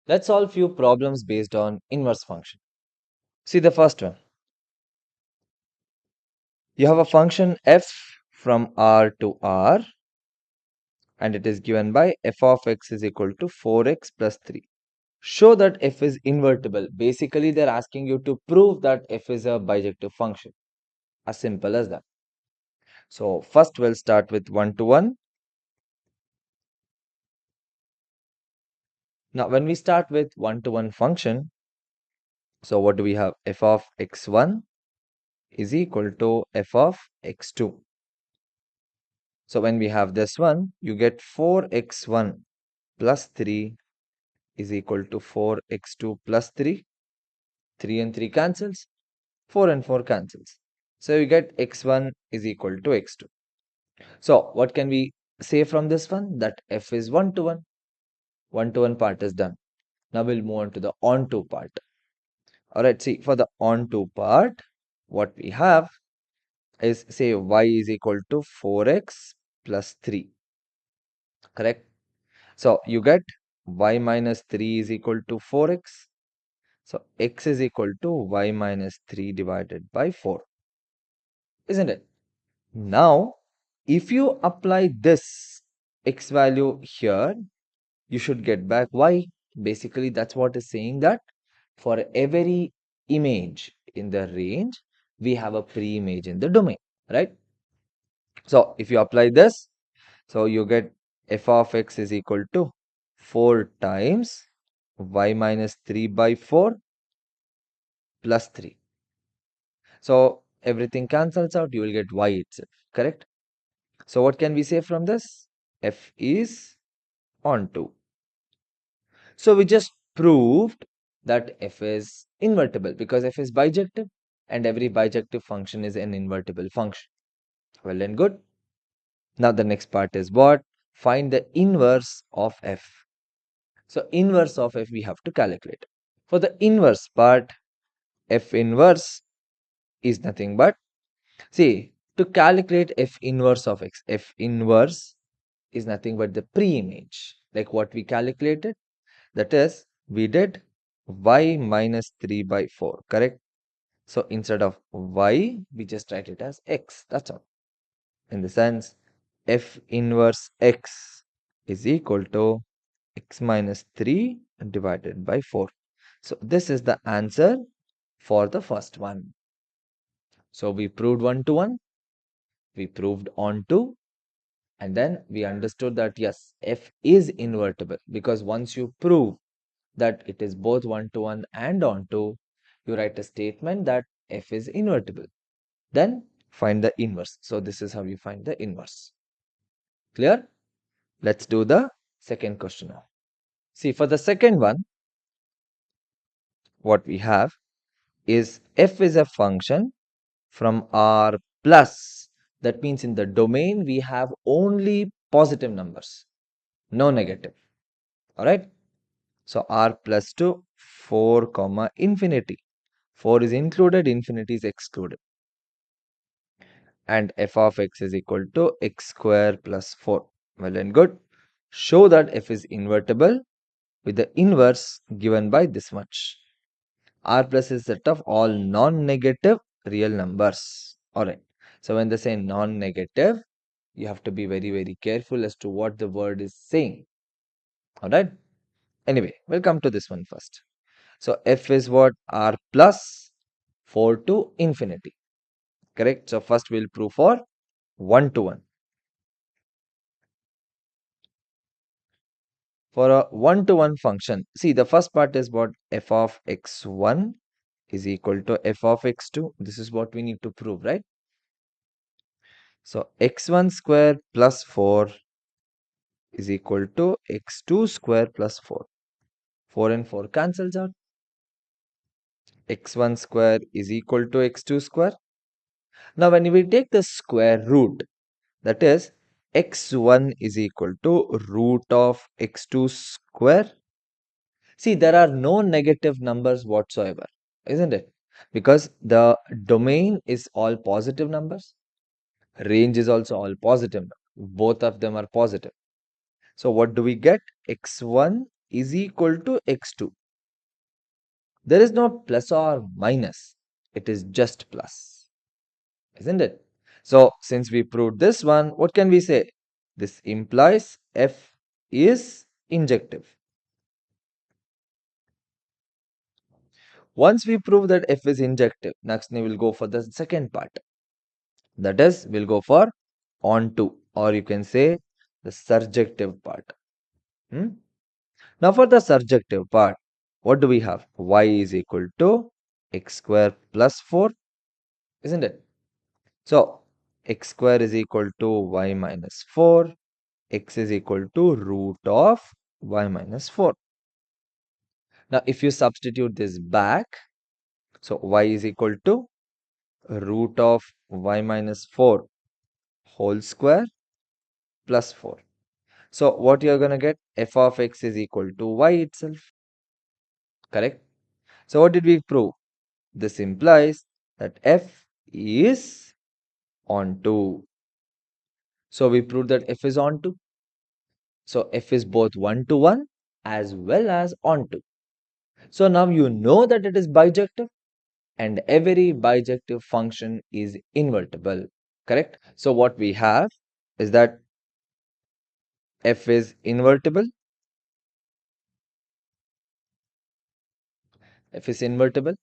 Let's solve few problems based on inverse function. See the first one. You have a function f from R to R and it is given by f of x is equal to 4x plus 3. Show that f is invertible. Basically, they're asking you to prove that f is a bijective function. As simple as that. So first we'll start with 1 to 1. Now when we start with 1 to 1 function, so what do we have? F of x1 is equal to f of x2. So when we have this one, you get 4x1 plus 3 is equal to 4x2 plus 3. 3 and 3 cancels. 4 and 4 cancels. So you get x1 is equal to x2. So what can we say from this one? That f is 1 to 1. 1 to 1 part is done. Now we'll move on to the onto part. Alright, see for the onto part, what we have is say y is equal to 4x plus 3. Correct? So you get y minus 3 is equal to 4x. So x is equal to y minus 3 divided by 4. Isn't it? Now, if you apply this x value here, you should get back y. Basically, that's what is saying that for every image in the range, we have a pre-image in the domain, right? So if you apply this, so you get f of x is equal to 4 times y minus 3 by 4 plus 3. So everything cancels out, you will get y itself, correct? So what can we say from this? F is onto. So we just proved that f is invertible because f is bijective and every bijective function is an invertible function. Well and good. Now the next part is what? Find the inverse of f. So inverse of f we have to calculate. For the inverse part, f inverse is nothing but, see, to calculate f inverse of x, f inverse is nothing but the pre-image, like what we calculated. That is, we did y minus 3 by 4, correct? So instead of y, we just write it as x, that's all. In the sense, f inverse x is equal to x minus 3 divided by 4. So this is the answer for the first one. So we proved 1 to 1, we proved onto, and then we understood that yes, f is invertible because once you prove that it is both 1 to 1 and onto, you write a statement that f is invertible. Then find the inverse. So this is how you find the inverse. Clear? Let's do the second question now. See, for the second one, what we have is f is a function from R plus. That means in the domain, we have only positive numbers, no negative. All right. So R plus to 4 comma infinity. 4 is included, infinity is excluded. And f of x is equal to x square plus 4. Well and good. Show that f is invertible with the inverse given by this much. R plus is set of all non-negative real numbers. Alright. So when they say non-negative, you have to be very, very careful as to what the word is saying. Alright. Anyway, we'll come to this one first. So f is what? R plus 4 to infinity. Correct? So first we'll prove for 1 to 1. For a 1 to 1 function, see the first part is what? F of x1 is equal to f of x2. This is what we need to prove, right? So x1 square plus 4 is equal to x2 square plus 4. 4 and 4 cancels out. X1 square is equal to x2 square. Now when we take the square root, that is x1 is equal to root of x2 square. See, there are no negative numbers whatsoever, isn't it? Because the domain is all positive numbers. Range is also all positive. Both of them are positive. So what do we get? x1 is equal to x2. There is no plus or minus. It is just plus, isn't it? So since we proved this one, what can we say? This implies f is injective. Once we prove that f is injective, next we will go for the second part. That is, we'll go for onto, or you can say the surjective part. Hmm? Now for the surjective part, what do we have? Y is equal to x square plus 4, isn't it? So x square is equal to y minus 4, x is equal to root of y minus 4. Now if you substitute this back, so y is equal to root of y minus 4 whole square plus 4. So what you're going to get? F of x is equal to y itself. Correct? So what did we prove? This implies that f is onto. So we proved that f is onto. So f is both 1 to 1 as well as onto. So now you know that it is bijective, and every bijective function is invertible. Correct? So what we have is that f is invertible. F is invertible.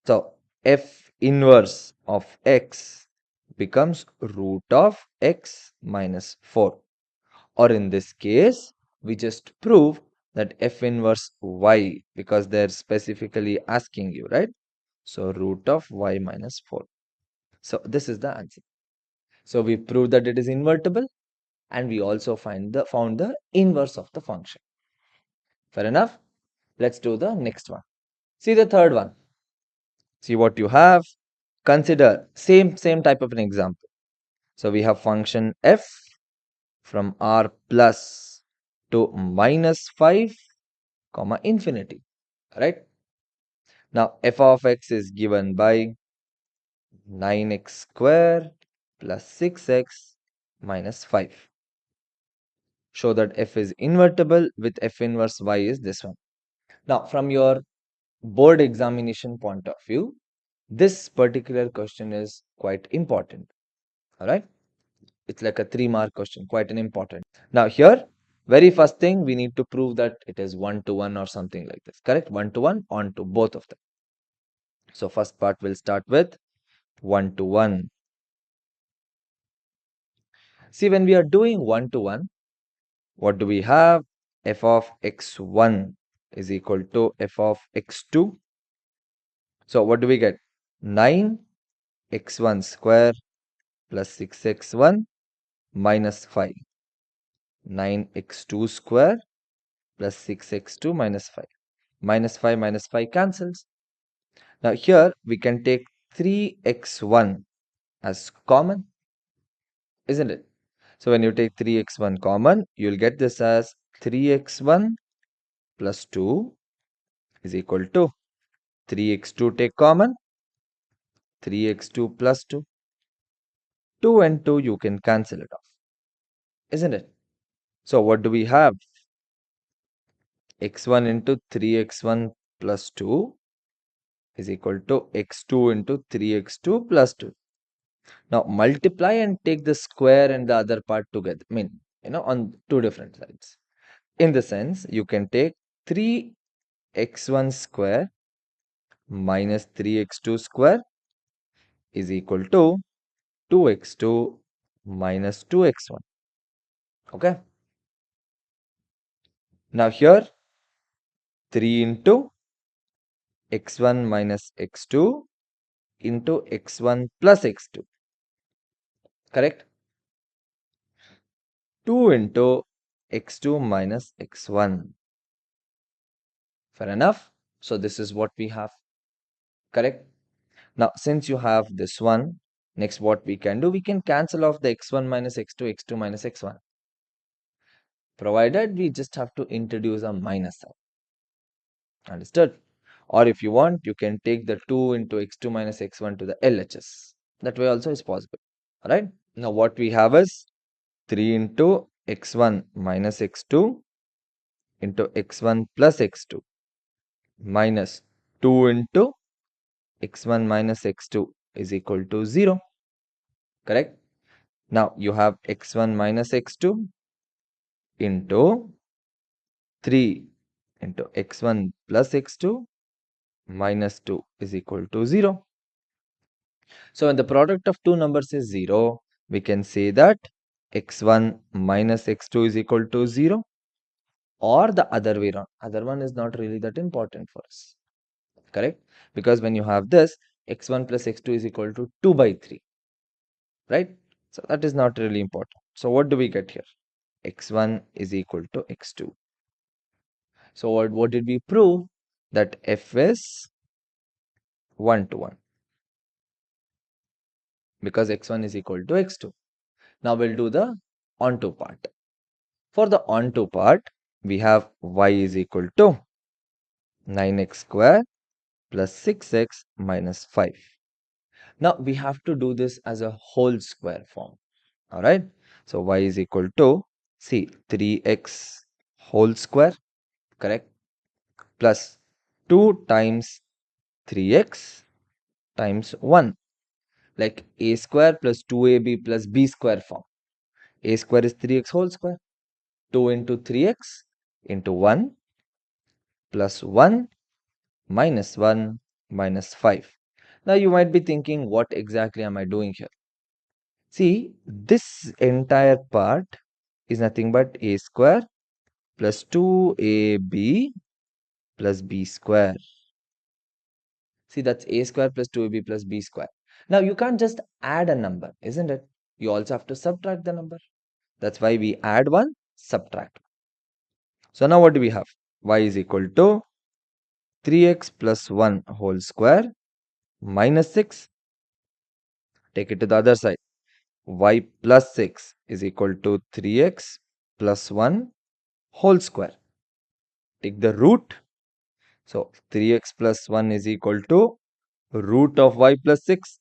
So f inverse of x becomes root of x minus 4. Or in this case, we just prove that f inverse y, because they're specifically asking you, right? So root of y minus 4. So this is the answer. So we proved that it is invertible, and we also found the inverse of the function. Fair enough? Let's do the next one. See the third one. See what you have. Consider same type of an example. So we have function f from r plus to minus 5 comma infinity, right? Now f of x is given by 9x square plus 6x minus 5. Show that f is invertible with f inverse y is this one. Now from your board examination point of view, this particular question is quite important. All right, it's like a 3-mark question, quite an important. Now here, very first thing, we need to prove that it is 1 to 1 or something like this. Correct? 1 to 1 on to both of them. So first part will start with 1 to 1. See, when we are doing 1 to 1, what do we have? F of x1 is equal to f of x2. So what do we get? 9x1 square plus 6x1 minus 5. 9x2 square plus 6x2 minus 5. Minus 5 cancels. Now here we can take 3x1 as common, isn't it? So when you take 3x1 common, you'll get this as 3x1 plus 2 is equal to 3x2 take common, 3x2 plus 2. 2 and 2 you can cancel it off, isn't it? So what do we have? x1 into 3x1 plus 2 is equal to x2 into 3x2 plus 2. Now multiply and take the square and the other part together. I mean, on two different sides. In the sense, you can take 3x1 square minus 3x2 square is equal to 2x2 minus 2x1. Okay. Now here, 3 into x1 minus x2 into x1 plus x2. Correct? 2 into x2 minus x1. Fair enough? So this is what we have. Correct? Now, since you have this one, next what we can do, we can cancel off the x1 minus x2, x2 minus x1. Provided we just have to introduce a minus sign. Understood? Or if you want, you can take the 2 into x2 minus x1 to the LHS. That way also is possible. Alright? Now what we have is 3 into x1 minus x2 into x1 plus x2 minus 2 into x1 minus x2 is equal to 0. Correct? Now you have x1 minus x2 into 3 into x1 plus x2 minus 2 is equal to 0. So when the product of two numbers is 0, we can say that x1 minus x2 is equal to 0, or the other way around. Other one is not really that important for us. Correct? Because when you have this, x1 plus x2 is equal to 2 by 3. Right? So that is not really important. So what do we get here? X1 is equal to x2. So what did we prove? That f is 1 to 1. Because x1 is equal to x2. Now we'll do the onto part. For the onto part, we have y is equal to 9x square plus 6x minus 5. Now we have to do this as a whole square form. Alright. So y is equal to, see, 3x whole square, correct, plus 2 times 3x times 1, like a square plus 2ab plus b square form. A square is 3x whole square, 2 into 3x into 1 plus 1 minus 1 minus 5. Now you might be thinking, what exactly am I doing here? See, this entire part is nothing but a square plus 2ab plus b square. See, that's a square plus 2ab plus b square. Now you can't just add a number, isn't it? You also have to subtract the number. That's why we add one, subtract. So now what do we have? Y is equal to 3x plus 1 whole square minus 6. Take it to the other side. Y plus 6 is equal to 3x plus 1 whole square. Take the root. So 3x plus 1 is equal to root of y plus 6.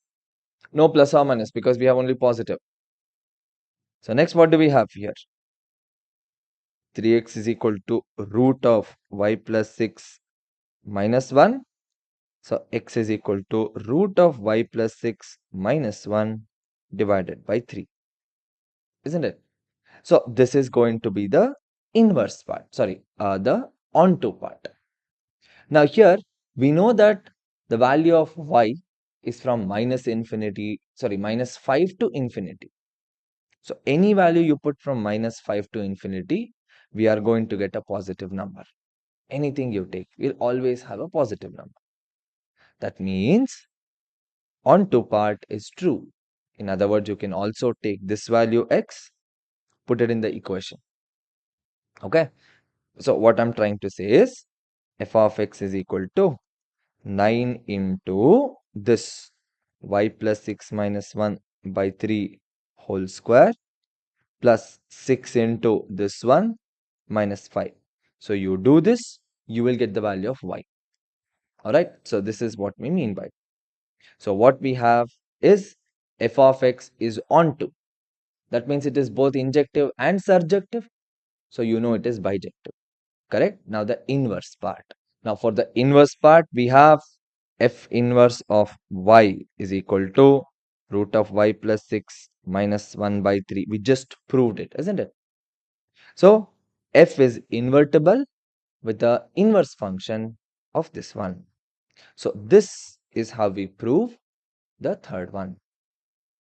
No plus or minus because we have only positive. So next what do we have here? 3x is equal to root of y plus 6 minus 1. So x is equal to root of y plus 6 minus 1 divided by 3. Isn't it? So this is going to be the inverse part. Sorry, the onto part. Now here we know that the value of y is from minus 5 to infinity. So any value you put from minus 5 to infinity, we are going to get a positive number. Anything you take will always have a positive number. That means onto part is true. In other words, you can also take this value x, put it in the equation. Okay. So what I'm trying to say is f of x is equal to 9 into this y plus 6 minus 1 by 3 whole square plus 6 into this one minus 5. So you do this, you will get the value of y. Alright, so this is what we mean by it. So what we have is f of x is onto. That means it is both injective and surjective. So you know it is bijective. Correct? Now the inverse part. Now for the inverse part, we have f inverse of y is equal to root of y plus 6 minus 1 by 3. We just proved it, isn't it? So f is invertible with the inverse function of this one. So this is how we prove the third one.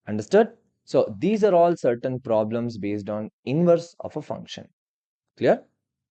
Understood? So these are all certain problems based on inverse of a function. Clear?